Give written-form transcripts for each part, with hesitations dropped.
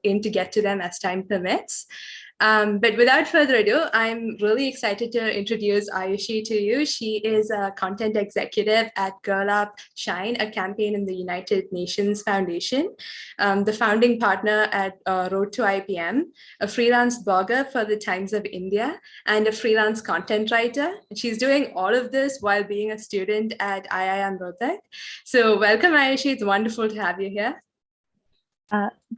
aim to get to them as time permits. But without further ado, I'm really excited to introduce Ayushi to you. She is a content executive at Girl Up Shine, a campaign in the United Nations Foundation, the founding partner at Road to IPM, a freelance blogger for the Times of India, and a freelance content writer. She's doing all of this while being a student at IIM Rohtak. So welcome, Ayushi. It's wonderful to have you here.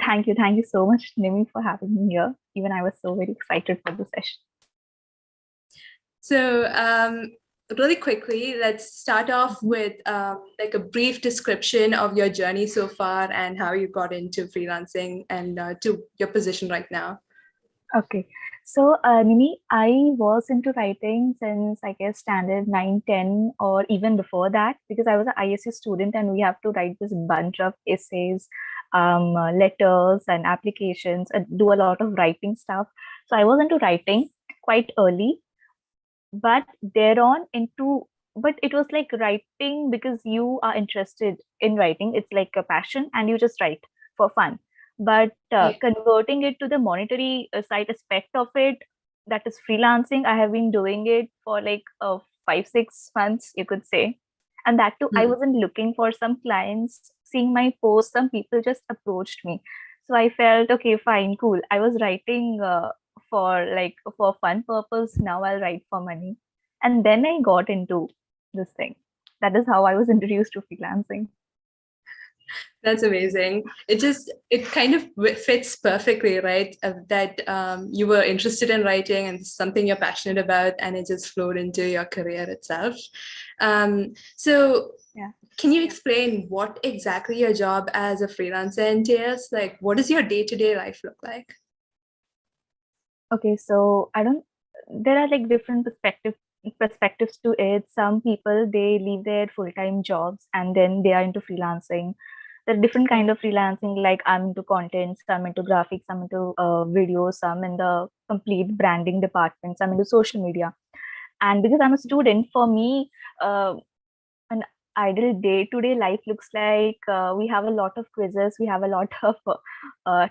Thank you. Thank you so much, Nimi, for having me here. Even I was so very excited for the session. So really quickly, let's start off with like a brief description of your journey so far and how you got into freelancing and to your position right now. Okay. So, Nimi, I was into writing since, I guess, standard 9, 10, or even before that, because I was an ISU student and we have to write this bunch of essays, letters and applications, do a lot of writing stuff. So I was into writing quite early, but but it was like writing because you are interested in writing. It's like a passion and you just write for fun. But converting it to the monetary side aspect of it, that is freelancing, I have been doing it for like 5-6 months, you could say. And that too, I wasn't looking for some clients. Seeing my posts, some people just approached me. So I felt, okay, fine, cool. I was writing for fun purpose. Now I'll write for money. And then I got into this thing. That is how I was introduced to freelancing. That's amazing. It kind of fits perfectly, right? That you were interested in writing and something you're passionate about, and it just flowed into your career itself. So yeah. Can you explain what exactly your job as a freelancer entails? Like, what does your day-to-day life look like? Okay, so there are like different perspectives to it. Some people, they leave their full-time jobs and then they are into freelancing. There are different kind of freelancing, like I'm into content, some into graphics, some into videos, some in the complete branding department, some into social media. And because I'm a student, for me, an ideal day-to-day life looks like we have a lot of quizzes, we have a lot of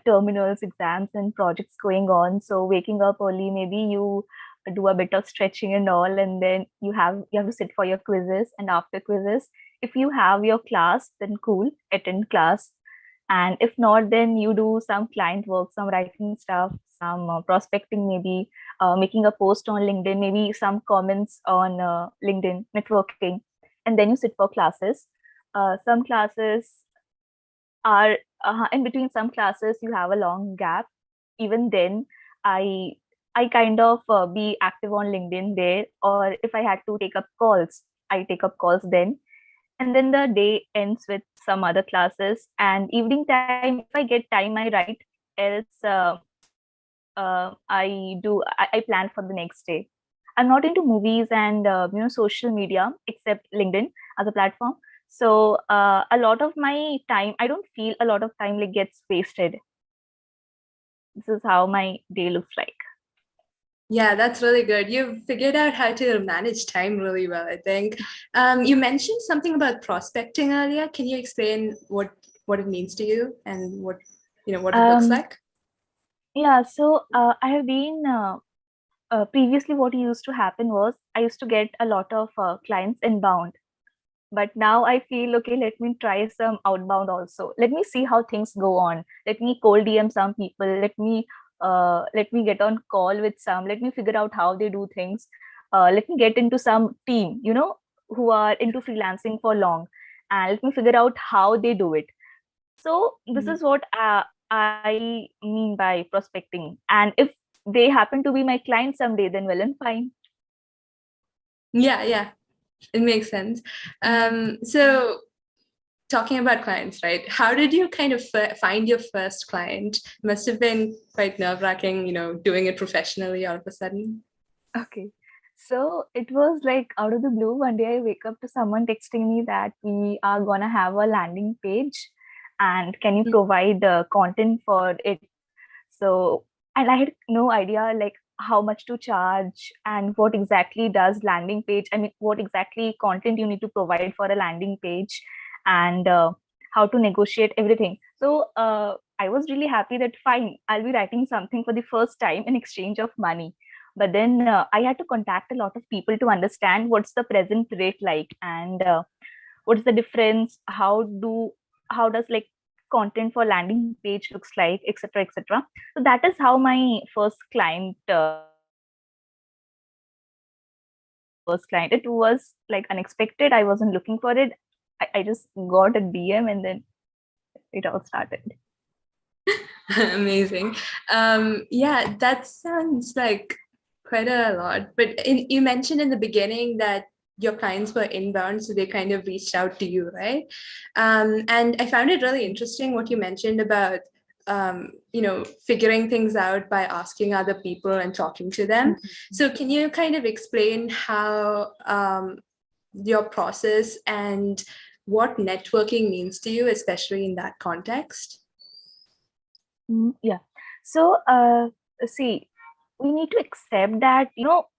terminals, exams, and projects going on. So waking up early, maybe you do a bit of stretching and all, and then you have to sit for your quizzes. And after quizzes, if you have your class, then cool, attend class. And if not, then you do some client work, some writing stuff, some prospecting, maybe making a post on LinkedIn, maybe some comments on LinkedIn, networking. And then you sit for classes. Some classes are in between. Some classes you have a long gap. Even then, I kind of be active on LinkedIn there, or if I had to take up calls, I take up calls then. And then the day ends with some other classes. And evening time, if I get time, I write. Else, I plan for the next day. I'm not into movies and social media except LinkedIn as a platform. So a lot of my time, I don't feel a lot of time like gets wasted. This is how my day looks like. Yeah, that's really good. You've figured out how to manage time really well, I think. You mentioned something about prospecting earlier. Can you explain what it means to you and what it looks like? Yeah, so I have been previously what used to happen was I used to get a lot of clients inbound. But now I feel, okay, let me try some outbound also. Let me see how things go on. Let me cold DM some people. Let me get on call with some. Let me figure out how they do things. Let me get into some team, who are into freelancing for long. And let me figure out how they do it. So this is what I mean by prospecting. And if they happen to be my client someday, then well and fine. Yeah, it makes sense. So talking about clients, right? How did you kind of find your first client? Must have been quite nerve-wracking, doing it professionally all of a sudden. Okay. So it was like out of the blue. One day I wake up to someone texting me that we are gonna have a landing page and can you provide the content for it? So, and I had no idea like how much to charge and what exactly does landing page, I mean, what exactly content you need to provide for a landing page and how to negotiate everything. So I I was really happy that fine, I'll be writing something for the first time in exchange of money. But then I had to contact a lot of people to understand what's the present rate like, and what's the difference, how does like content for landing page looks like, etc., etc. So that is how my first client it was like unexpected. I wasn't looking for it. I just got a DM and then it all started. Amazing. Yeah, that sounds like quite a lot. But you mentioned in the beginning that your clients were inbound, so they kind of reached out to you, right? And I found it really interesting what you mentioned about figuring things out by asking other people and talking to them. So can you kind of explain how your process and what networking means to you, especially in that context? Yeah. So, see, we need to accept that,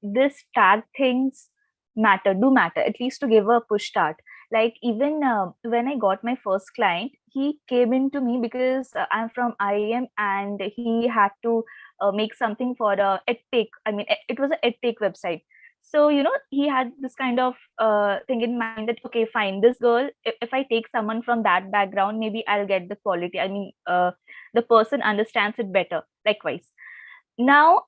this tag things do matter, at least to give a push start. Like even when I got my first client, he came into me because I'm from IIM and he had to make something for a edtech. I mean, it was a edtech website. So, he had this kind of thing in mind that, okay, fine, this girl, if I take someone from that background, maybe I'll get the quality. I mean, the person understands it better. Likewise, now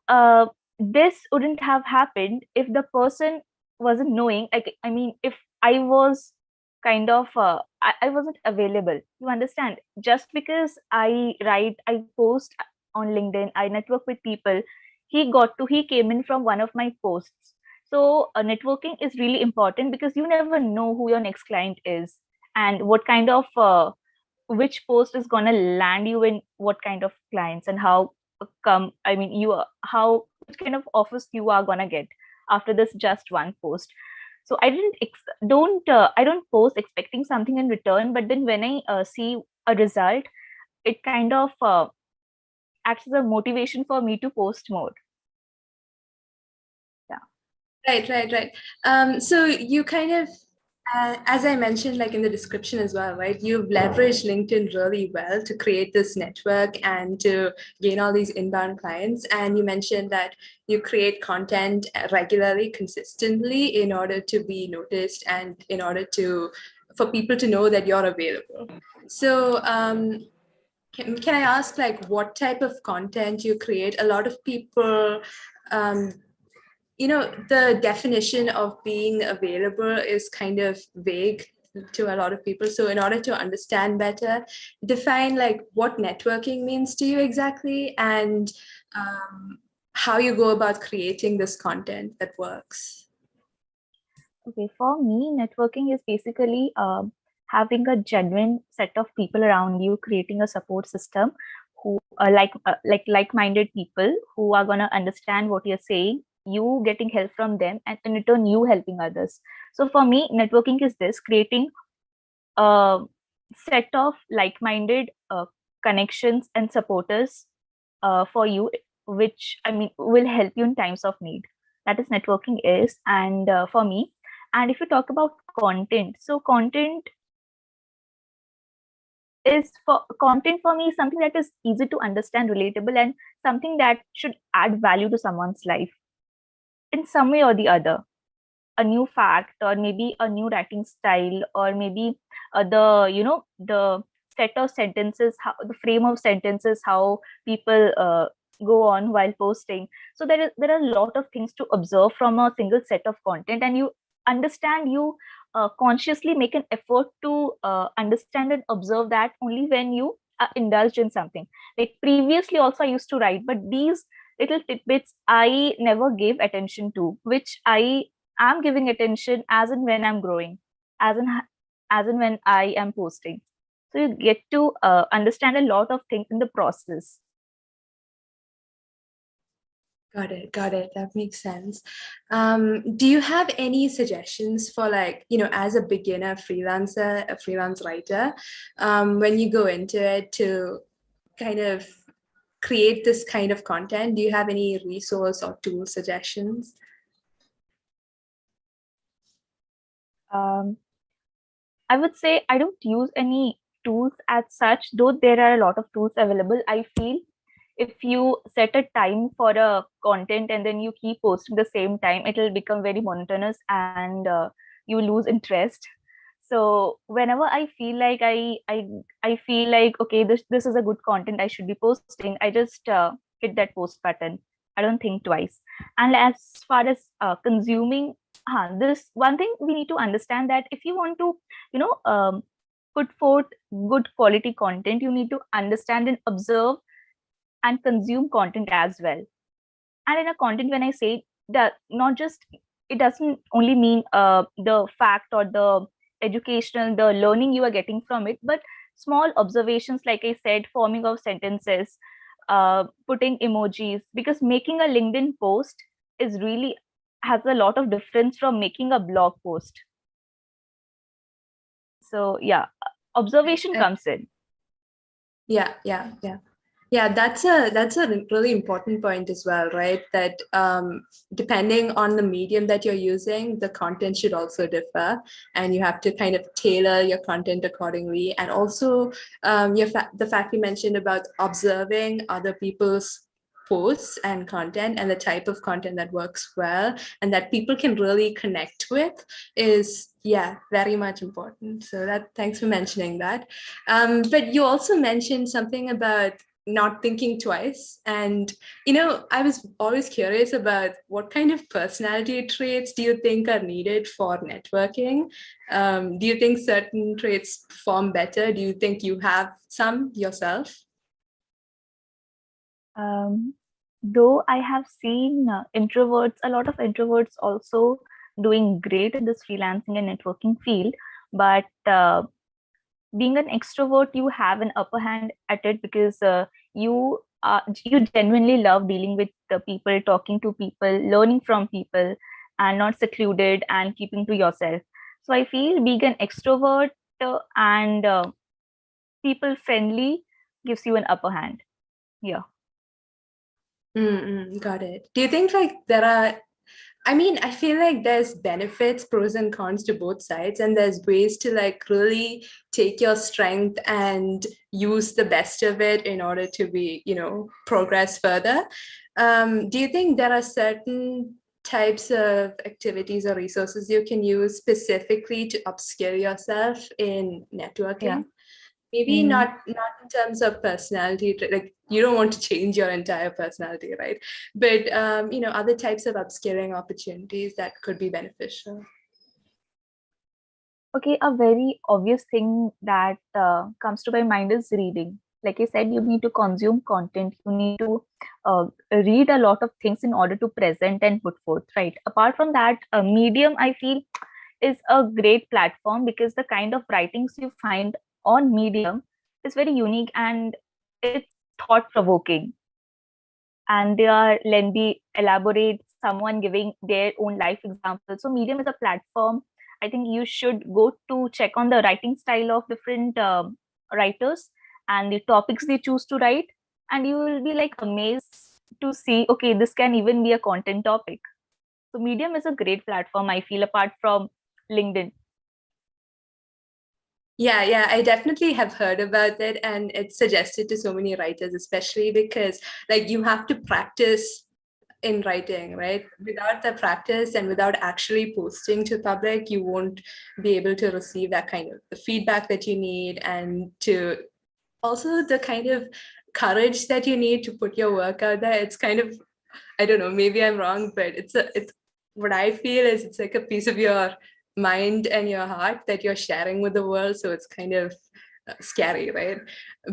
this wouldn't have happened if the person wasn't knowing. Like, I mean, if I was kind of I wasn't available, you understand, just because I post on LinkedIn, I network with people. He came in from one of my posts. So networking is really important because you never know who your next client is and what kind of which post is going to land you in what kind of clients, and how come I mean you are how which kind of offers you are going to get after this just one post. So I don't post expecting something in return, but then when I see a result, it kind of acts as a motivation for me to post more. Right. So you kind of, as I mentioned, like in the description as well, right? You've leveraged LinkedIn really well to create this network and to gain all these inbound clients. And you mentioned that you create content regularly, consistently, in order to be noticed and in order for people to know that you're available. So can I ask, like, what type of content you create? A lot of people, the definition of being available is kind of vague to a lot of people. So in order to understand better, define like what networking means to you exactly, and how you go about creating this content that works. Okay, for me, networking is basically having a genuine set of people around you, creating a support system who are like-minded people who are gonna understand what you're saying. You getting help from them, and in return, you helping others. So for me, networking is this: creating a set of like-minded connections and supporters for you, which I mean will help you in times of need. That is networking is, and for me. And if you talk about content, so content for me is something that is easy to understand, relatable, and something that should add value to someone's life in some way or the other. A new fact, or maybe a new writing style, or maybe the set of sentences, how the frame of sentences, how people go on while posting. So there are a lot of things to observe from a single set of content, and you consciously make an effort to understand and observe that only when you are indulged in something. Like previously also I used to write, but these little tidbits I never gave attention to, which I'm giving attention as and when I'm growing, as and when I am posting. So you get to understand a lot of things in the process. Got it. That makes sense. Do you have any suggestions for, like, as a beginner freelancer, a freelance writer, when you go into it to kind of create this kind of content? Do you have any resource or tool suggestions? I would say I don't use any tools as such, though there are a lot of tools available. I feel if you set a time for a content and then you keep posting the same time, it'll become very monotonous and you lose interest. So whenever I feel like I feel like, okay, this is a good content I should be posting, I just hit that post button. I don't think twice. And as far as consuming, this one thing we need to understand, that if you want to, you know, put forth good quality content, you need to understand and observe and consume content as well. And in a content, when I say that, not just, it doesn't only mean the fact or the educational, the learning you are getting from it, but small observations, like I said, forming of sentences, putting emojis, because making a LinkedIn post is really has a lot of difference from making a blog post. So yeah, observation comes in. Yeah. Yeah, that's a really important point as well, right? That depending on the medium that you're using, the content should also differ, and you have to kind of tailor your content accordingly. And also, the fact you mentioned about observing other people's posts and content and the type of content that works well and that people can really connect with is, yeah, very much important. So thanks for mentioning that. But you also mentioned something about not thinking twice. And, I was always curious about what kind of personality traits do you think are needed for networking? Do you think certain traits perform better? Do you think you have some yourself? Though I have seen a lot of introverts also doing great in this freelancing and networking field, but being an extrovert, you have an upper hand at it, because you genuinely love dealing with the people, talking to people, learning from people, and not secluded and keeping to yourself. So I feel being an extrovert and people friendly gives you an upper hand. Yeah. Got it. Do you think I feel like there's benefits, pros and cons to both sides, and there's ways to really take your strength and use the best of it in order to be, progress further. Do you think there are certain types of activities or resources you can use specifically to upskill yourself in networking? Yeah. Maybe not in terms of personality, like you don't want to change your entire personality, right? But other types of upskilling opportunities that could be beneficial. Okay, a very obvious thing that comes to my mind is reading. Like I said, you need to consume content, you need to read a lot of things in order to present and put forth, right? Apart from that, Medium, I feel, is a great platform, because the kind of writings you find on Medium is very unique and it's thought provoking. And they are lengthy, elaborate, someone giving their own life example. So Medium is a platform I think you should go to check on the writing style of different writers and the topics they choose to write, and you will be like amazed to see, okay, this can even be a content topic. So Medium is a great platform, I feel, apart from LinkedIn. Yeah, I definitely have heard about it, and it's suggested to so many writers, especially because you have to practice in writing, right? Without the practice and without actually posting to public, you won't be able to receive that kind of the feedback that you need, and to also the kind of courage that you need to put your work out there. It's kind of, I don't know, maybe I'm wrong, but it's what I feel is it's like a piece of your mind and your heart that you're sharing with the world. So it's kind of scary, right?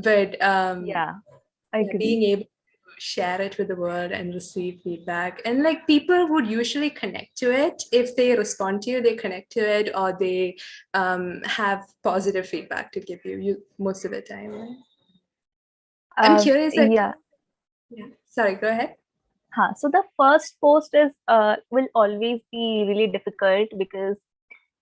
But Yeah, I agree. being able share it with the world and receive feedback, and people would usually connect to it if they respond to you, they connect to it, or they have positive feedback to give you most of the time, right? I'm curious. Yeah. Sorry, go ahead. So the first post is will always be really difficult, because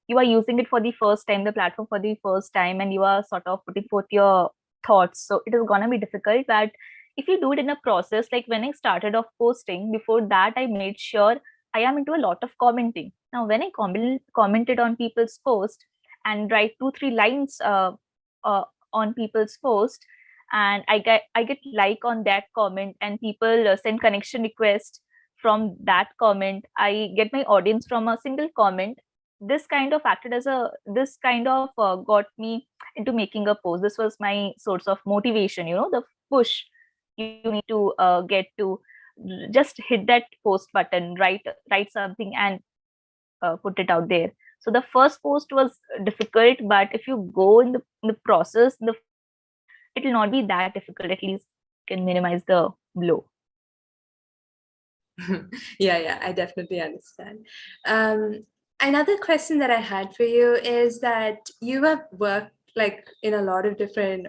you are using it for the first time, the platform for the first time, and you are sort of putting forth your thoughts. So it is gonna be difficult. But if you do it in a process, like when I started off posting, before that I made sure I am into a lot of commenting. Now, when I commented on people's post and write 2-3 lines on people's post, and I get like on that comment, and people send connection request from that comment. I get my audience from a single comment. This kind of acted as a this kind of got me into making a post. This was my source of motivation, the push you need to get to just hit that post button, write something, and put it out there. So the first post was difficult, but if you go in the process, the first post, it will not be that difficult. At least you can minimize the blow. Yeah, I definitely understand. Another question that I had for you is that you have worked like in a lot of different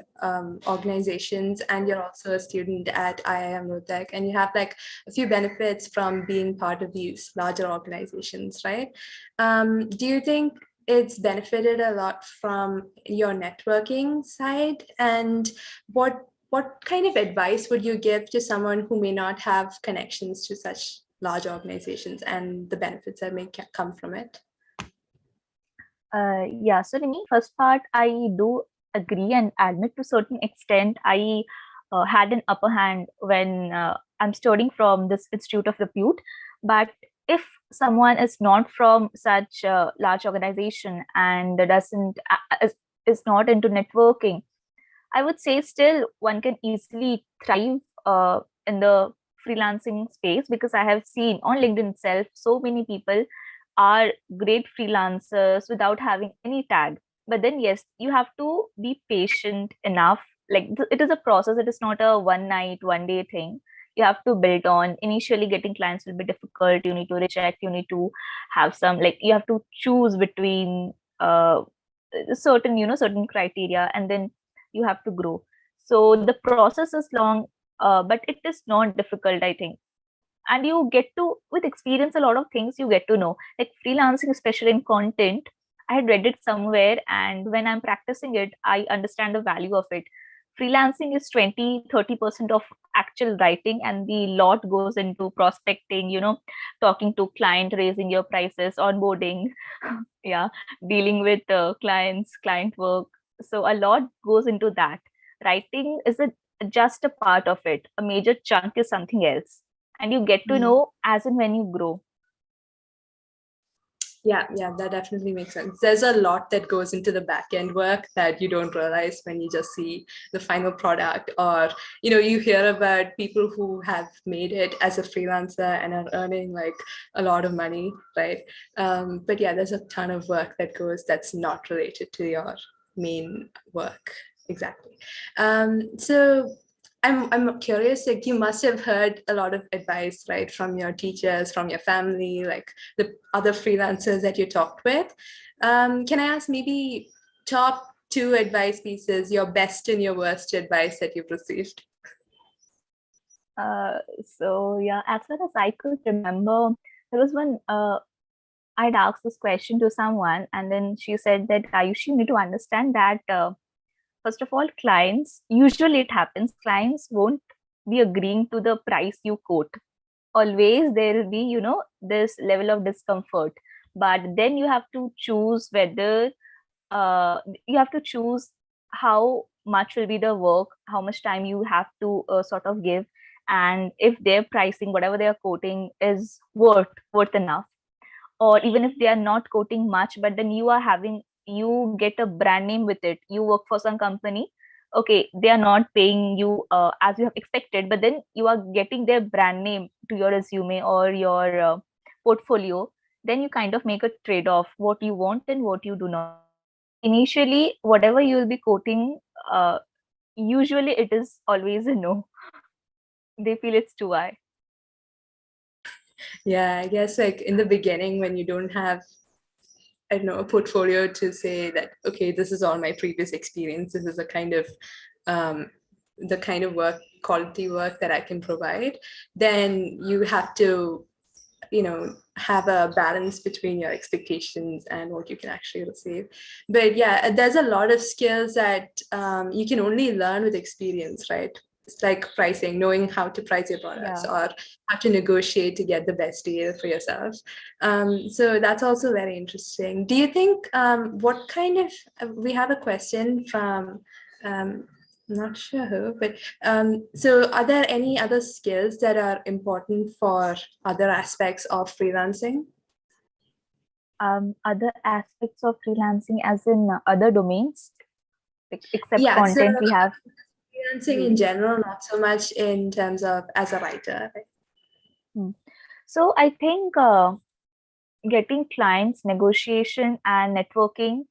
organizations, and you're also a student at IIM Rohtak, and you have like a few benefits from being part of these larger organizations, right? Do you think it's benefited a lot from your networking side? And what kind of advice would you give to someone who may not have connections to such large organizations and the benefits that may come from it? Yeah, so Rimi, first part, I do agree and admit to certain extent I had an upper hand when I'm studying from this Institute of Repute. But if someone is not from such a large organization and doesn't is not into networking, I would say still one can easily thrive in the freelancing space, because I have seen on LinkedIn itself so many people are great freelancers without having any tag. But then, yes, you have to be patient enough. Like it is a process, it is not a one night, one day thing. You have to build on. Initially, getting clients will be difficult. You need to reject, you need to have some, like, you have to choose between certain, certain criteria, and then you have to grow. So the process is long, but it is not difficult, I think. And you get to, with experience, a lot of things you get to know, like freelancing, especially in content. I had read it somewhere, and when I'm practicing it, I understand the value of it. Freelancing is 20-30% of actual writing, and the lot goes into prospecting, talking to client, raising your prices, onboarding, yeah, dealing with clients, client work. So a lot goes into that. Writing is just a part of it. A major chunk is something else, and you get to know as and when you grow. Yeah, that definitely makes sense. There's a lot that goes into the back end work that you don't realize when you just see the final product, or you hear about people who have made it as a freelancer and are earning like a lot of money, right? But yeah, there's a ton of work that goes that's not related to your main work. Exactly. So I'm curious, like you must have heard a lot of advice, right, from your teachers, from your family, like the other freelancers that you talked with. Can I ask maybe top 2 advice pieces, your best and your worst advice that you've received? So yeah, as far as I could remember, there was one, I'd asked this question to someone, and then she said that Ayushi, you need to understand that first of all, clients, usually it happens, clients won't be agreeing to the price you quote. Always there will be, this level of discomfort. But then you have to choose whether you have to choose how much will be the work, how much time you have to sort of give, and if their pricing, whatever they are quoting, is worth enough. Or even if they are not quoting much, but then you get a brand name with it. You work for some company, okay, they are not paying you as you have expected, but then you are getting their brand name to your resume or your portfolio. Then you kind of make a trade-off, what you want and what you do not. Initially, whatever you will be quoting, usually it is always a no. They feel it's too high. Yeah, I guess like in the beginning when you don't have, I don't know, a portfolio to say that, okay, this is all my previous experience, this is a kind of the kind of work, quality work that I can provide, then you have to have a balance between your expectations and what you can actually receive. But yeah, there's a lot of skills that you can only learn with experience, right? It's like pricing, knowing how to price your products, or how to negotiate to get the best deal for yourself. So that's also very interesting. Do you think what kind of, we have a question from Not sure who, but so are there any other skills that are important for other aspects of freelancing? Other aspects of freelancing, as in other domains, except Yeah, so content, we have. freelancing in general, not so much in terms of as a writer. Hmm. So I think getting clients, negotiation, and networking,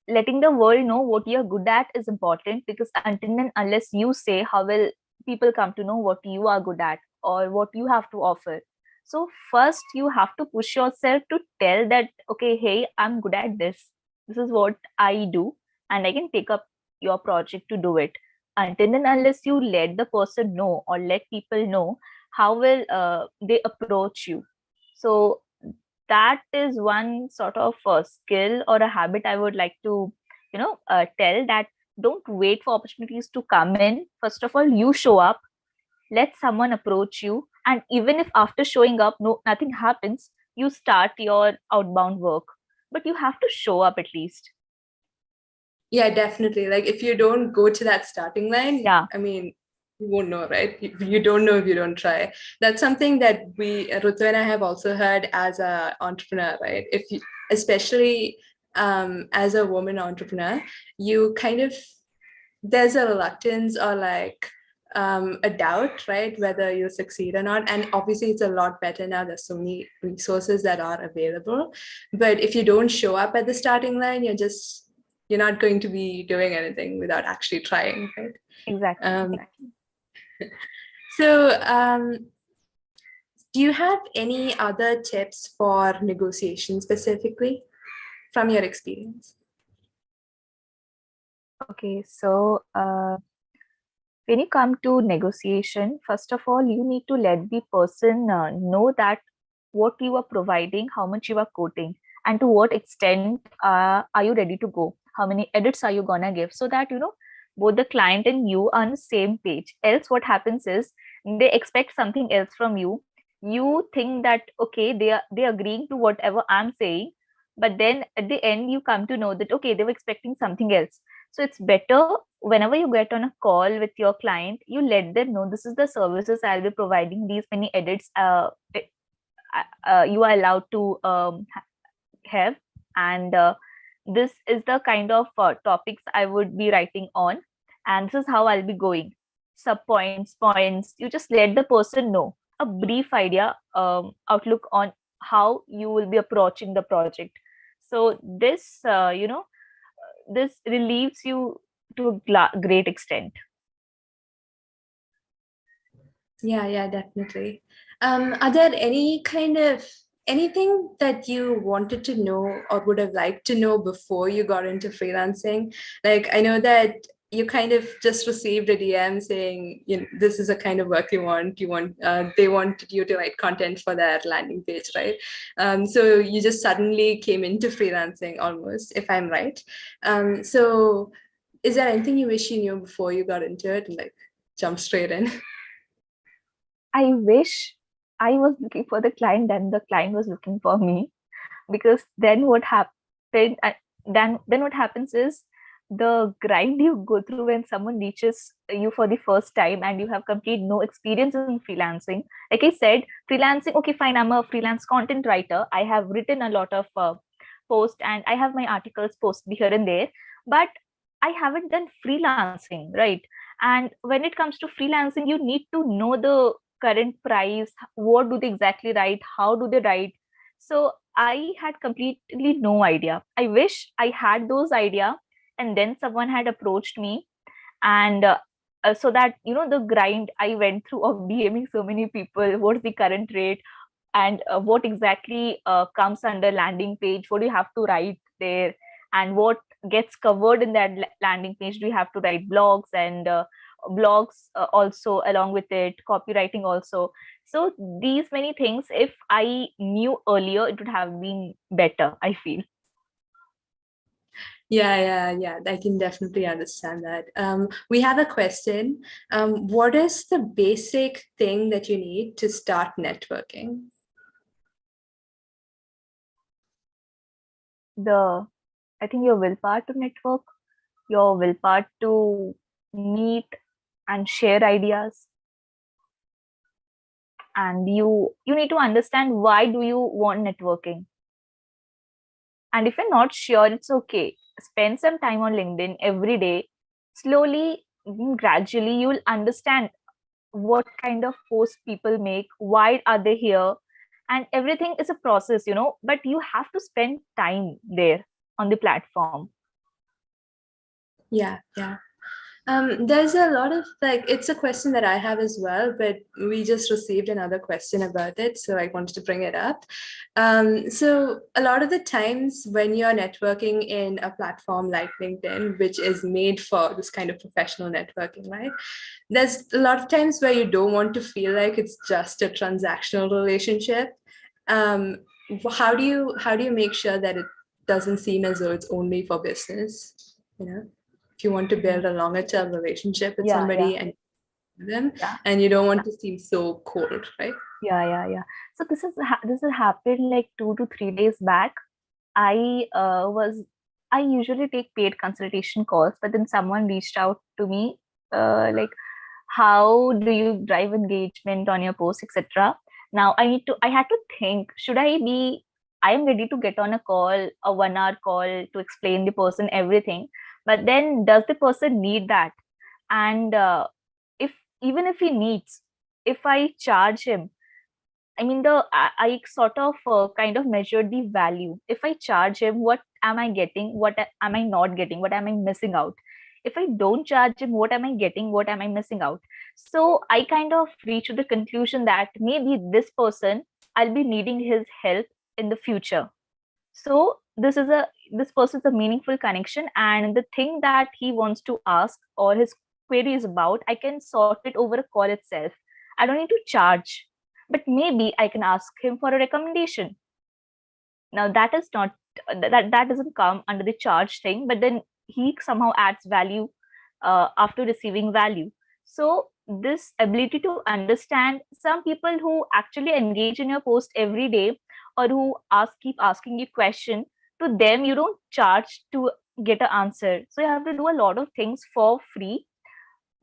letting the world know what you're good at is important, because until and unless you say, how will people come to know what you are good at or what you have to offer? So first you have to push yourself to tell that, okay, hey, I'm good at this. This is what I do, and I can take up your project to do it. Until and unless you let the person know or let people know, how will they approach you? So that is one sort of skill or a habit I would like to tell, that don't wait for opportunities to come in. First of all, you show up, let someone approach you, and even if after showing up nothing happens, you start your outbound work, but you have to show up at least. Yeah, definitely. Like if you don't go to that starting line, Yeah. I mean, you won't know, right? You don't know if you don't try. That's something that Rutu and I have also heard as a entrepreneur, right? If you, especially as a woman entrepreneur, you kind of, there's a reluctance or like a doubt, right, whether you'll succeed or not. And obviously it's a lot better now, there's so many resources that are available, but if you don't show up at the starting line, you're not going to be doing anything without actually trying, right? Exactly. So do you have any other tips for negotiation specifically from your experience? Okay, so when you come to negotiation, first of all, you need to let the person know that what you are providing, how much you are quoting, and to what extent are you ready to go? How many edits are you gonna give? So that both the client and you are on the same page. Else, what happens is they expect something else from you. You think that okay, they are agreeing to whatever I'm saying, but then at the end you come to know that okay, they were expecting something else. So it's better whenever you get on a call with your client, you let them know this is the services I'll be providing. These many edits you are allowed to have, and this is the kind of topics I would be writing on, and this is how I'll be going. Sub points. You just let the person know a brief idea, outlook on how you will be approaching the project. So this, this relieves you to a great extent. Yeah, definitely. Are there any kind of anything that you wanted to know or would have liked to know before you got into freelancing? Like, I know that you kind of just received a DM saying, you know, this is the kind of work you want. They wanted you to write content for their landing page, right? So you just suddenly came into freelancing almost, if I'm right. So is there anything you wish you knew before you got into it and like jump straight in? I wish I was looking for the client and the client was looking for me, because then what happened then what happens is the grind you go through when someone reaches you for the first time and you have complete no experience in freelancing. Like I said, freelancing, okay, fine, I'm a freelance content writer, I have written a lot of posts and I have my articles posted here and there, but I haven't done freelancing, right? And when it comes to freelancing, you need to know the current price, what do they exactly write, how do they write. So I had completely no idea. I wish I had those idea, and then someone had approached me, and so that the grind I went through of DMing so many people, what's the current rate, and what exactly comes under landing page, what do you have to write there, and what gets covered in that landing page. Do you have to write blogs and blogs also along with it, copywriting also. So these many things, if I knew earlier, it would have been better, I feel. Yeah. I can definitely understand that. We have a question. What is the basic thing that you need to start networking? I think your willpower to network, your willpower to meet and share ideas. And you need to understand why do you want networking. And if you're not sure, it's okay. Spend some time on LinkedIn every day. Slowly, gradually, you'll understand what kind of posts people make, why are they here, and everything is a process, but you have to spend time there on the platform. Yeah, yeah. There's a lot of it's a question that I have as well, but we just received another question about it, so I wanted to bring it up. So a lot of the times when you're networking in a platform like LinkedIn, which is made for this kind of professional networking, right? There's a lot of times where you don't want to feel like it's just a transactional relationship. Um, how do you make sure that it doesn't seem as though it's only for business? If you want to build a longer term relationship with somebody and them, and you don't want to seem so cold, right? Yeah. So this has happened like 2 to 3 days back. I I usually take paid consultation calls, but then someone reached out to me, like, how do you drive engagement on your post, etc. Now I had to think, I am ready to get on a call, a 1 hour call to explain the person everything, but then does the person need that? And if even if he needs, if I charge him, I mean, I sort of kind of measured the value. If I charge him, what am I getting? What am I not getting? What am I missing out? If I don't charge him, what am I getting? What am I missing out? So I kind of reached to the conclusion that maybe this person, I'll be needing his help in the future. So this person is a meaningful connection, and the thing that he wants to ask or his query is about, I can sort it over a call itself. I don't need to charge, but maybe I can ask him for a recommendation. Now that is not that doesn't come under the charge thing, but then he somehow adds value after receiving value. So this ability to understand, some people who actually engage in your post every day, or who keep asking you question, to them you don't charge to get an answer. So you have to do a lot of things for free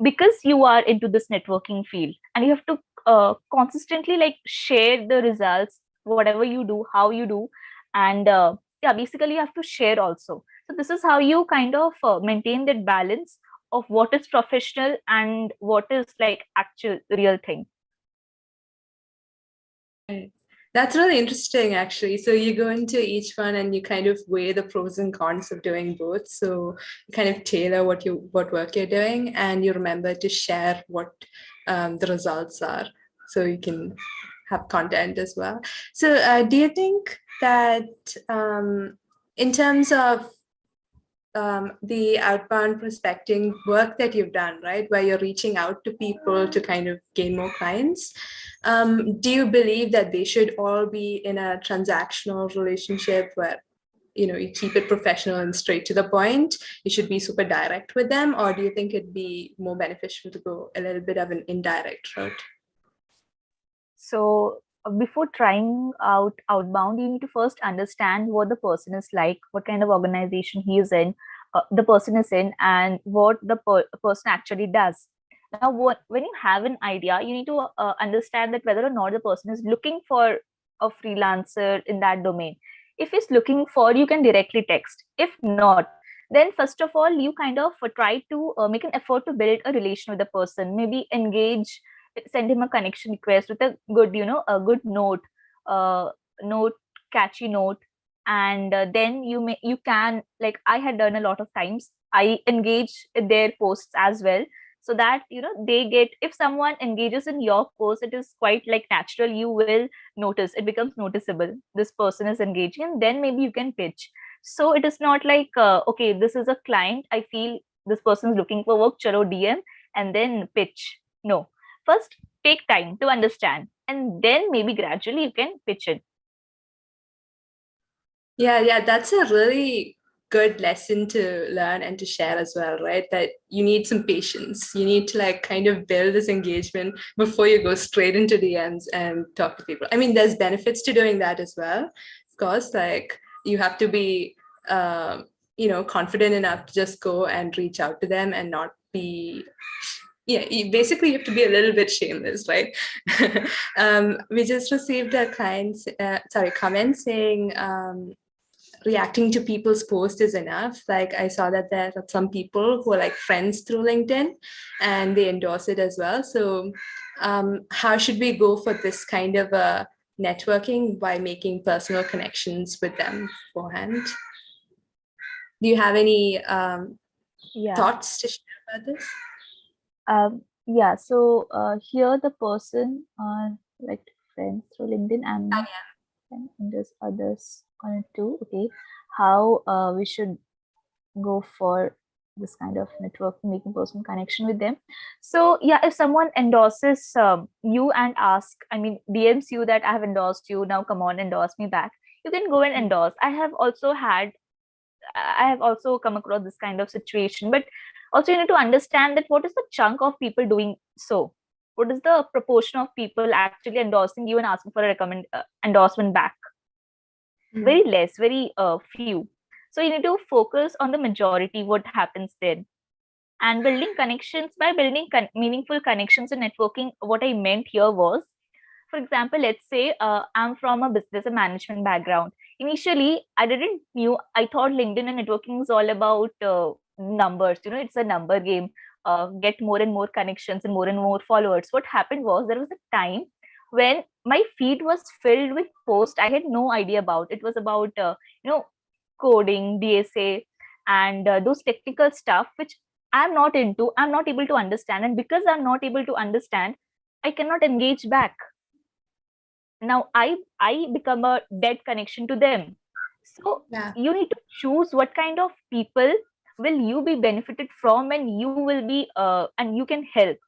because you are into this networking field, and you have to consistently like share the results, whatever you do, how you do, and yeah, basically you have to share also. So this is how you kind of maintain that balance of what is professional and what is like actual real thing. Right. That's really interesting, actually. So you go into each one and you kind of weigh the pros and cons of doing both. So you kind of tailor what work you're doing, and you remember to share what the results are, so you can have content as well. So do you think that in terms of the outbound prospecting work that you've done, right, where you're reaching out to people to kind of gain more clients, do you believe that they should all be in a transactional relationship where you keep it professional and straight to the point? You should be super direct with them, or do you think it'd be more beneficial to go a little bit of an indirect route? So before trying out outbound, you need to first understand what the person is like, what kind of organization he is in, the person is in, and what the person actually does. Now, when you have an idea, you need to understand that whether or not the person is looking for a freelancer in that domain. If he's looking for, you can directly text. If not, then first of all, you kind of try to make an effort to build a relation with the person. Maybe engage, send him a connection request with a good, a good note, uh, note, catchy note, and then you can, like I had done a lot of times, I engage their posts as well, so that they get, if someone engages in your post, it is quite like natural, you will notice, it becomes noticeable this person is engaging, and then maybe you can pitch. So it is not like okay, this is a client, I feel this person is looking for work, chalo DM, and then pitch. No, first take time to understand, and then maybe gradually you can pitch it. Yeah, that's a really good lesson to learn and to share as well, right? That you need some patience. You need to like kind of build this engagement before you go straight into DMs and talk to people. I mean, there's benefits to doing that as well. Of course, like you have to be confident enough to just go and reach out to them and not be, basically you have to be a little bit shameless, right? We just received a comment saying reacting to people's posts is enough. Like, I saw that there are some people who are like friends through LinkedIn and they endorse it as well. So how should we go for this kind of networking by making personal connections with them beforehand? Do you have any thoughts to share about this? Yeah, so here the person like friends through LinkedIn and there's others on it too. Okay, how we should go for this kind of network, making personal connection with them. So yeah, if someone endorses you and DMs you that I have endorsed you, now come on, endorse me back, you can go and endorse. I have also come across this kind of situation, but also you need to understand that what is the chunk of people doing so. What is the proportion of people actually endorsing you and asking for a endorsement back? Very less, very few. So you need to focus on the majority, what happens then. And building connections, by building meaningful connections and networking, what I meant here was, for example, let's say I'm from a business and management background. Initially, I thought LinkedIn and networking is all about numbers. It's a number game. Get more and more connections and more followers. What happened was, there was a time when my feed was filled with posts I had no idea about. It was about coding, DSA, and those technical stuff which I'm not into. I'm not able to understand, and because I'm not able to understand, I cannot engage back. Now I become a dead connection to them. So you need to choose what kind of people will you be benefited from, and you will be and you can help.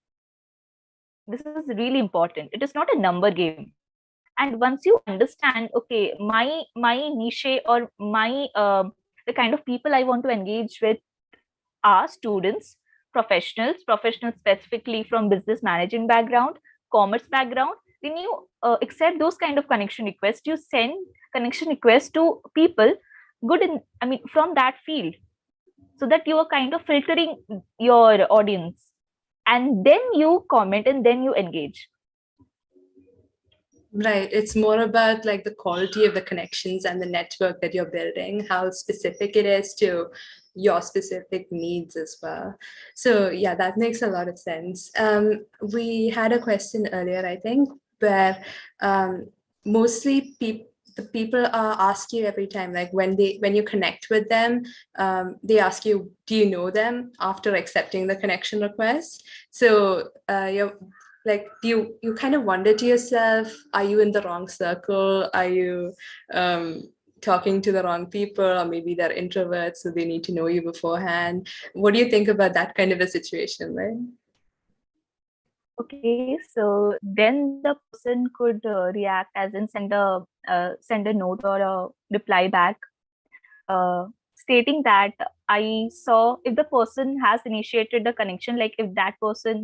This is really important. It is not a number game. And once you understand, okay, my niche or my the kind of people I want to engage with are students, professionals specifically from business management background, commerce background. When you accept those kind of connection requests, you send connection requests to people from that field, so that you are kind of filtering your audience, and then you comment and then you engage. Right. It's more about like the quality of the connections and the network that you're building, how specific it is to your specific needs as well. So yeah, that makes a lot of sense. We had a question earlier, I think, where mostly the people ask you every time, like when you connect with them, they ask you, do you know them, after accepting the connection request. So you're like, do you kind of wonder to yourself, are you in the wrong circle? Are you talking to the wrong people? Or maybe they're introverts, so they need to know you beforehand. What do you think about that kind of a situation, right? Okay, so then the person could react as in send a note or a reply back, stating that I saw, if the person has initiated the connection, like if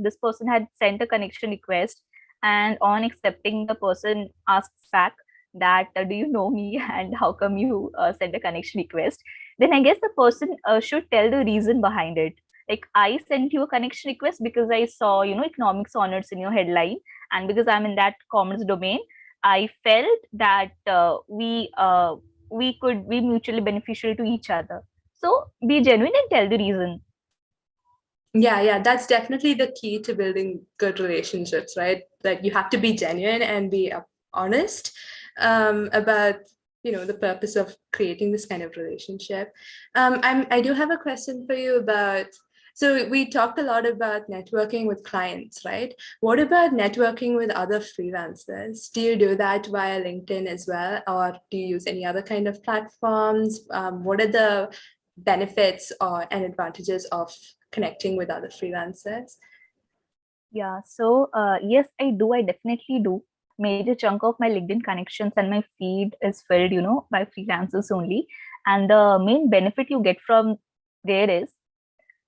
this person had sent a connection request, and on accepting, the person asks back that do you know me and how come you sent a connection request, then I guess the person should tell the reason behind it. Like, I sent you a connection request because I saw economics honors in your headline, and because I'm in that commerce domain, I felt that we could be mutually beneficial to each other. So be genuine and tell the reason. Yeah, that's definitely the key to building good relationships, right? That you have to be genuine and be honest about the purpose of creating this kind of relationship. I do have a question for you about, so we talked a lot about networking with clients, right? What about networking with other freelancers? Do you do that via LinkedIn as well, or do you use any other kind of platforms? What are the benefits and advantages of connecting with other freelancers? Yeah, so yes, I do. I definitely do. Major chunk of my LinkedIn connections and my feed is filled, by freelancers only. And the main benefit you get from there is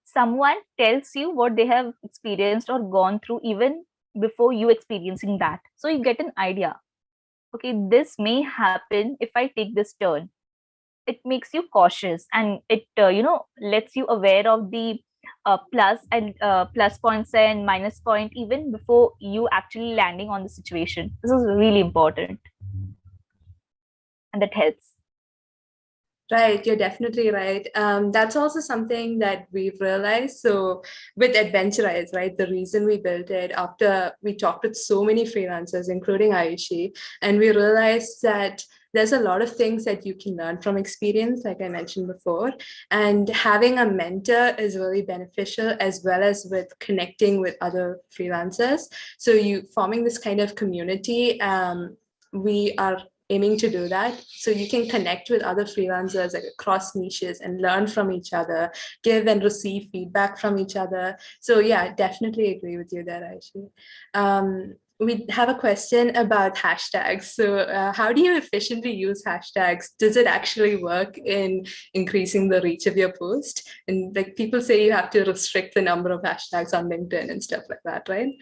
someone tells you what they have experienced or gone through even before you experiencing that. So you get an idea. Okay, this may happen if I take this turn. it makes you cautious, and it lets you aware of the plus points and minus point even before you actually landing on the situation. This is really important, and that helps. Right, you're definitely right. That's also something that we've realized. So with AdventuRISE, right, the reason we built it after we talked with so many freelancers, including Ayushi, and we realized that there's a lot of things that you can learn from experience, like I mentioned before. And having a mentor is really beneficial, as well as with connecting with other freelancers. So you forming this kind of community, we are aiming to do that. So you can connect with other freelancers like across niches and learn from each other, give and receive feedback from each other. So yeah, definitely agree with you there, Aishi. We have a question about hashtags. So how do you efficiently use hashtags? Does it actually work in increasing the reach of your post? And like people say you have to restrict the number of hashtags on LinkedIn and stuff like that, right?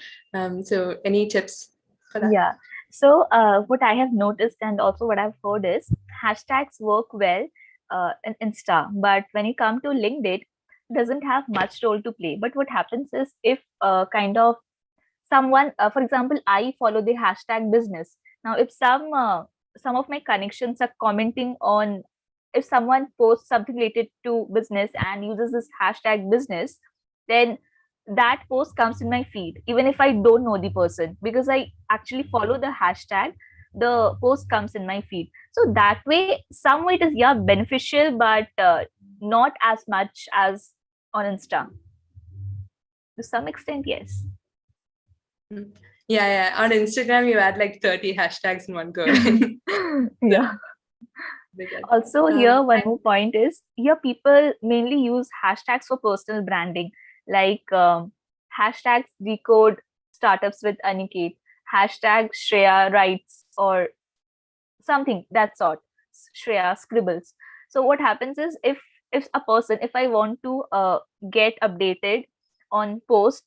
So any tips for that? Yeah. So what I have noticed and also what I've heard is hashtags work well in Insta, but when you come to LinkedIn, it doesn't have much role to play. But what happens is if kind of someone, for example, I follow the hashtag business. Now, if some of my connections are commenting on, if someone posts something related to business and uses this hashtag business, then that post comes in my feed even if I don't know the person, because I actually follow the hashtag. The post comes in my feed, so that way some way it is, yeah, beneficial, but not as much as on Insta. To some extent, yes. Yeah, yeah. On Instagram, you add like 30 hashtags in one go. Yeah. Also, here one more point is, here people mainly use hashtags for personal branding, like hashtags decode startups with Aniket, hashtag Shreya writes, or something that sort. Shreya scribbles. So what happens is, if a person, if I want to get updated on post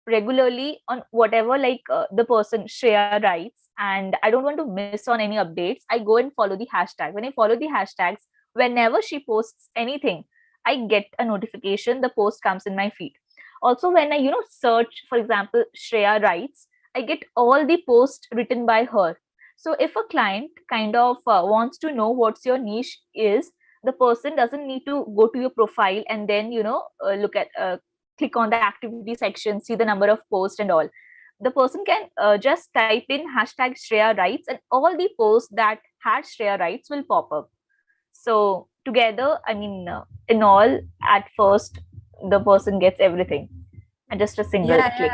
regularly on whatever, like the person Shreya writes, and I don't want to miss on any updates, I go and follow the hashtag. When I follow the hashtags, whenever she posts anything, I get a notification, the post comes in my feed. Also, when I search, for example, Shreya writes, I get all the posts written by her. So if a client kind of wants to know what's your niche is, the person doesn't need to go to your profile and then look at click on the activity section, see the number of posts and all. The person can just type in hashtag Shreya writes, and all the posts that had Shreya writes will pop up. So together, I mean, in all, at first, the person gets everything and just a single click.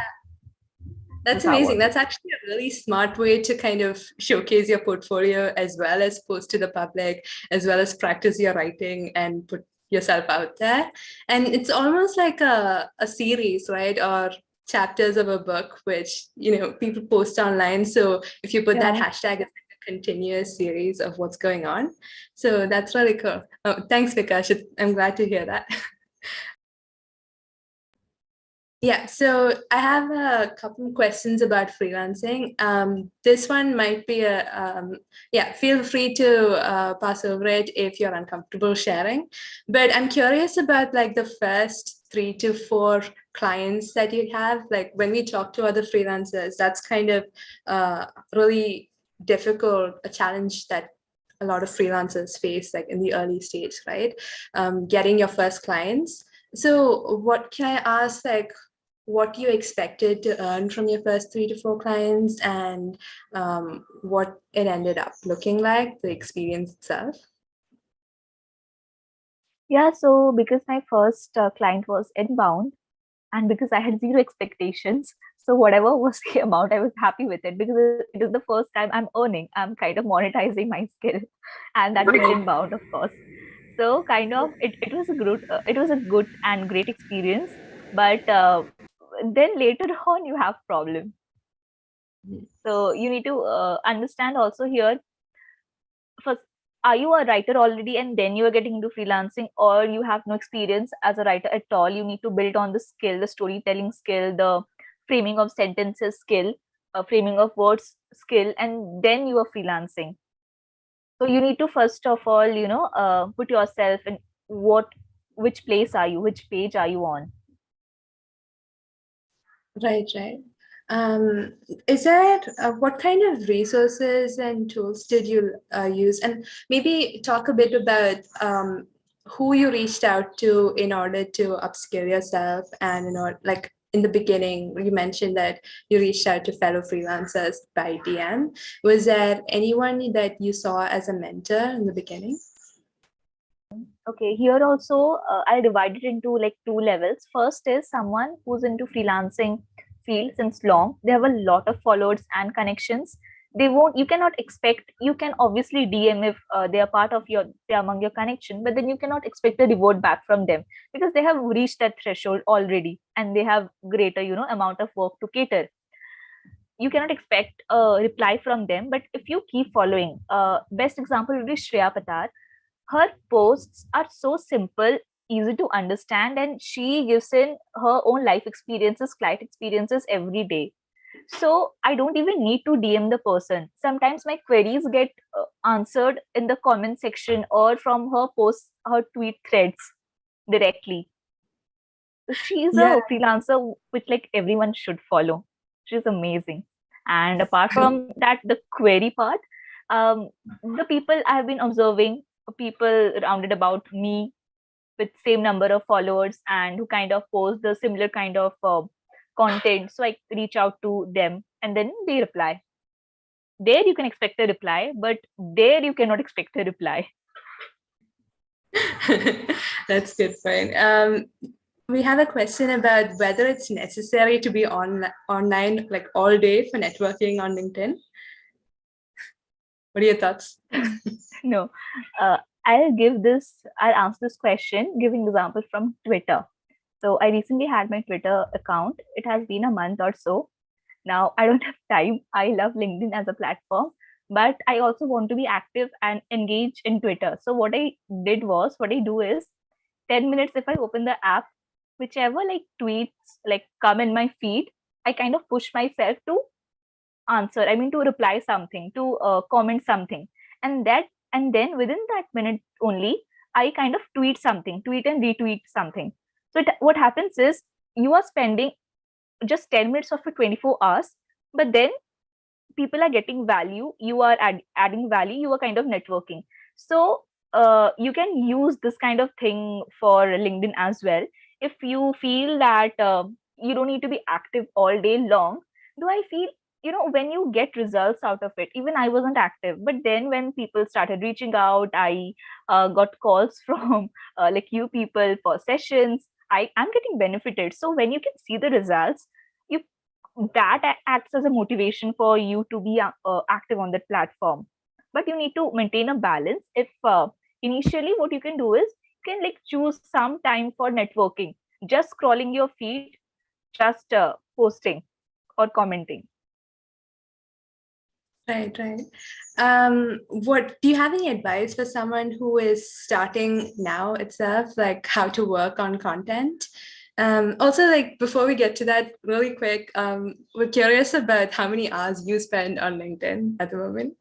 That's amazing. That's actually a really smart way to kind of showcase your portfolio as well as post to the public, as well as practice your writing and put yourself out there. And it's almost like a series, right? Or chapters of a book, which, people post online. So if you put that hashtag, it's like a continuous series of what's going on. So that's really cool. Oh, thanks, Vikash. I'm glad to hear that. Yeah, so I have a couple of questions about freelancing. This one might be feel free to pass over it if you're uncomfortable sharing. But I'm curious about like the first 3 to 4 clients that you have. Like when we talk to other freelancers, that's kind of really difficult, a challenge that a lot of freelancers face, like in the early stage, right? Getting your first clients. So what can I ask, like, what you expected to earn from your first 3 to 4 clients, and what it ended up looking like, the experience itself? Yeah, so because my first client was inbound, and because I had zero expectations, so whatever was the amount, I was happy with it, because it is the first time I'm earning. I'm kind of monetizing my skill, and that was inbound, of course. So kind of it was a good and great experience, but then later on you have problem. So you need to understand also here, first, are you a writer already and then you are getting into freelancing, or you have no experience as a writer at all? You need to build on the skill, the storytelling skill, the framing of sentences skill, framing of words skill, and then you are freelancing. So you need to first of all, put yourself in which place are you, which page are you on? Right, right. Is there what kind of resources and tools did you use? And maybe talk a bit about who you reached out to in order to upskill yourself. And like in the beginning, you mentioned that you reached out to fellow freelancers by DM. Was there anyone that you saw as a mentor in the beginning? Okay, here also I'll divide it into like two levels. First is someone who's into freelancing field since long. They have a lot of followers and connections. You cannot expect, you can obviously DM if they are part of they're among your connection, but then you cannot expect a reward back from them because they have reached that threshold already and they have greater, amount of work to cater. You cannot expect a reply from them, but if you keep following, best example would be Shreya Patar. Her posts are so simple, easy to understand, and she gives in her own life experiences, client experiences every day. So I don't even need to DM the person. Sometimes my queries get answered in the comment section or from her posts, her tweet threads directly. She's Yeah. a freelancer which like everyone should follow. She's amazing. And apart from that, the query part, um, the people I have been observing, people rounded about me with same number of followers and who kind of post the similar kind of content. So I reach out to them and then they reply. There you can expect a reply, but there you cannot expect a reply. That's good point. We have a question about whether it's necessary to be online like all day for networking on LinkedIn. What are your thoughts? No, I'll answer this question giving example from Twitter. So I recently had my Twitter account. It has been a month or so. Now I don't have time. I love LinkedIn as a platform, but I also want to be active and engage in Twitter. So what I do is 10 minutes if I open the app, whichever like tweets like come in my feed, I kind of push myself to answer, I mean to reply something, to comment something, and then within that minute only I kind of tweet and retweet something. So what happens is you are spending just 10 minutes of a 24 hours, but then people are getting value, you are adding value, you are kind of networking. So you can use this kind of thing for LinkedIn as well. If you feel that you don't need to be active all day long, do I feel, when you get results out of it, even I wasn't active, but then when people started reaching out, I got calls from like you people for sessions, I'm getting benefited. So when you can see the results, you that acts as a motivation for you to be active on that platform. But you need to maintain a balance. If initially what you can do is you can like choose some time for networking, just scrolling your feed, just posting or commenting. Right, right. What do you have any advice for someone who is starting now itself, like how to work on content? Also, like before we get to that, really quick, we're curious about how many hours you spend on LinkedIn at the moment.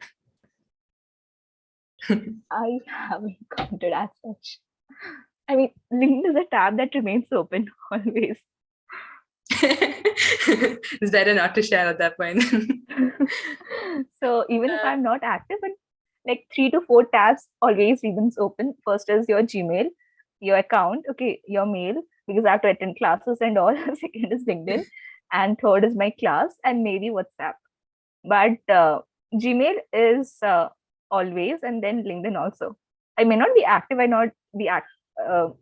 I haven't counted as such. I mean, LinkedIn is a tab that remains open always. It's better not to share at that point. So even if I'm not active, but like 3 to 4 tabs always remains open. First is your Gmail, your account, okay, your mail, because I have to attend classes and all. Second is LinkedIn, and third is my class, and maybe WhatsApp. But Gmail is always, and then LinkedIn also. I may not be active, I not be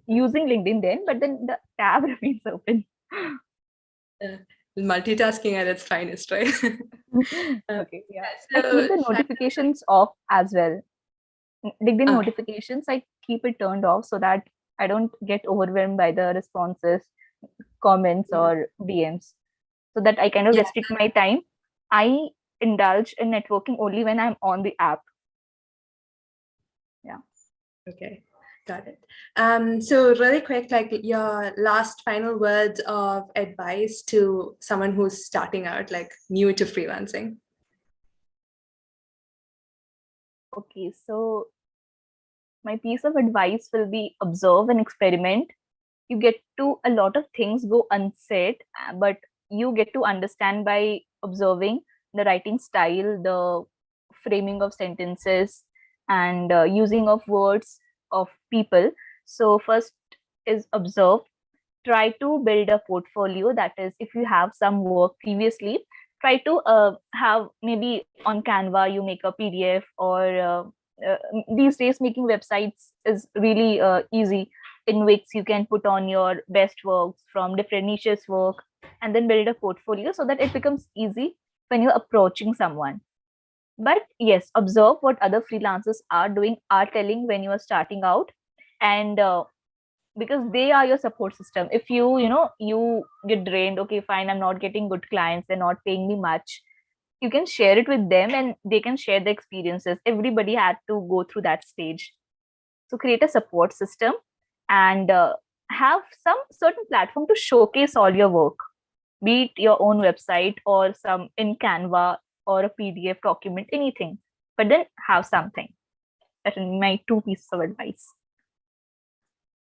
using LinkedIn then, but then the tab remains open. Multitasking at its finest, right? Okay, yeah. I So, keep the notifications off as well. LinkedIn okay. notifications, I keep it turned off so that I don't get overwhelmed by the responses, comments, or DMs. So that I kind of Yeah. restrict my time. I indulge in networking only when I'm on the app. Yeah. Okay, got it. So really quick, like your last final words of advice to someone who's starting out, like new to freelancing. Okay, so my piece of advice will be observe and experiment. You get to a lot of things go unsaid, but you get to understand by observing the writing style, the framing of sentences, and using of words of people. So first is observe. Try to build a portfolio. That is, if you have some work previously, try to have maybe on Canva you make a PDF, or uh, these days making websites is really easy, in which you can put on your best works from different niches work, and then build a portfolio so that it becomes easy when you're approaching someone. But yes, observe what other freelancers are doing, are telling when you are starting out. And because they are your support system. If you get drained, okay fine, I'm not getting good clients, they're not paying me much, you can share it with them and they can share the experiences. Everybody had to go through that stage. So create a support system, and have some certain platform to showcase all your work, be it your own website or some in Canva or a PDF document, anything, but then have something. That are my two pieces of advice.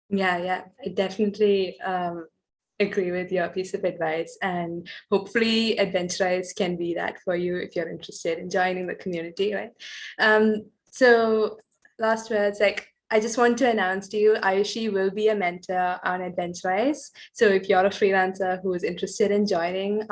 Yeah, I definitely agree with your piece of advice, and hopefully AdventuRISE can be that for you if you're interested in joining the community, right? So last words, like I just want to announce to you, Ayushi will be a mentor on AdventuRISE. So if you're a freelancer who is interested in joining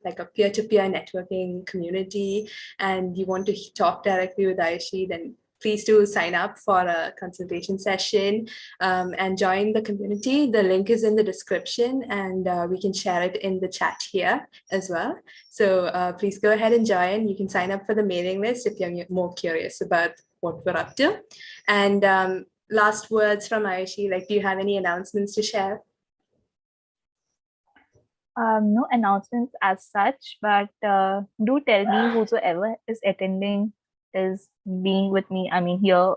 like a peer-to-peer networking community and you want to talk directly with Ayushi, then please do sign up for a consultation session and join the community. The link is in the description, and we can share it in the chat here as well. So please go ahead and join. You can sign up for the mailing list if you're more curious about what we're up to. And last words from Ayushi, like, do you have any announcements to share? No announcements as such, but do tell me whosoever is attending, is being with me, I mean here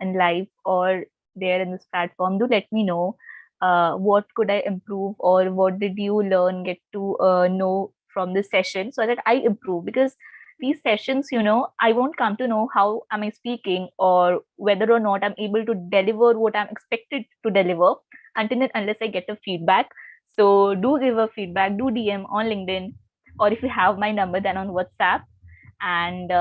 in live or there in this platform, do let me know what could I improve, or what did you learn, get to know from this session, so that I improve. Because these sessions, I won't come to know how am I speaking or whether or not I'm able to deliver what I'm expected to deliver until and unless I get a feedback. So do give a feedback, do DM on LinkedIn, or if you have my number, then on WhatsApp. And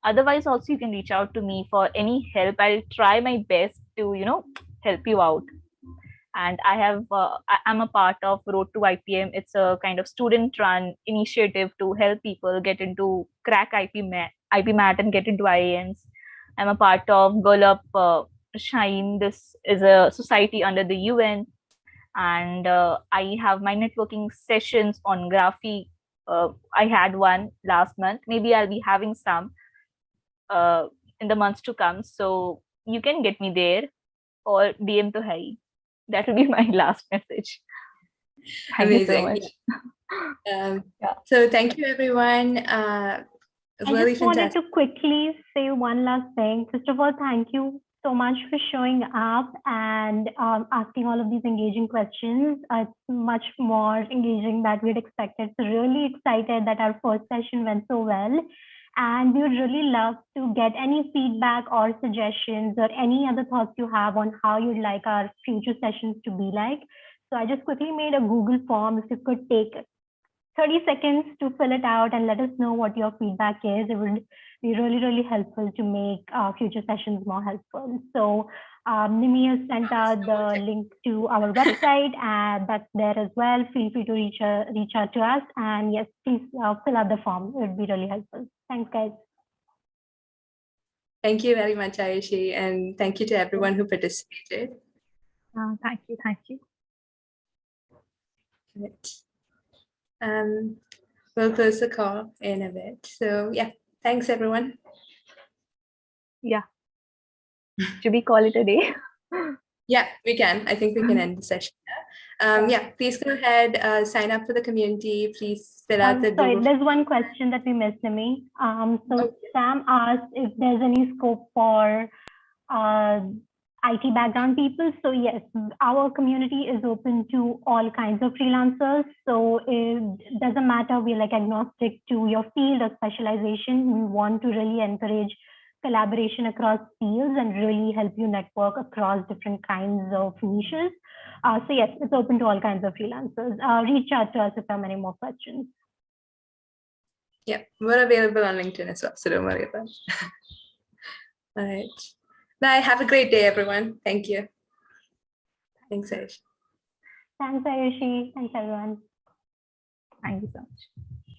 otherwise, also you can reach out to me for any help. I'll try my best to help you out. And I'm a part of Road to IPM. It's a kind of student-run initiative to help people get into crack IP MAT and get into IAMs. I'm a part of Girl Up Shine. This is a society under the UN, and I have my networking sessions on Graphy. I had one last month. Maybe I'll be having some in the months to come. So you can get me there or DM to Hai. That will be my last message. Thank you so much. Yeah. So thank you, everyone. I Really just wanted fantastic. to quickly say one last thing. First of all, thank you so much for showing up and asking all of these engaging questions. It's much more engaging than we'd expected. So really excited that our first session went so well. And we would really love to get any feedback or suggestions or any other thoughts you have on how you'd like our future sessions to be like. So I just quickly made a Google form. If you could take 30 seconds to fill it out and let us know what your feedback is. It would be really, really helpful to make future sessions more helpful. So Nimi has sent out the link to our website, and that's there as well. Feel free to reach out to us. And yes, please fill out the form. It would be really helpful. Thanks, guys. Thank you very much, Ayushi, and thank you to everyone who participated. Thank you. Thank you. We'll close the call in a bit. So yeah, thanks everyone. Yeah. Should we call it a day? Yeah, we can. I think we can end the session now. Yeah, please go ahead, sign up for the community. Please fill out the Sorry, Google. there's one question that we missed, Nimi. Sam asked if there's any scope for IT background people. So yes, our community is open to all kinds of freelancers. So it doesn't matter, we're like agnostic to your field or specialization. We want to really encourage collaboration across fields and really help you network across different kinds of niches. So yes, it's open to all kinds of freelancers. Reach out to us if you have any more questions. Yeah, we're available on LinkedIn as well, so don't worry about it. All right. Bye. Have a great day, everyone. Thank you. Thanks, Ayushi. Thanks, Ayushi. Thanks, everyone. Thank you so much.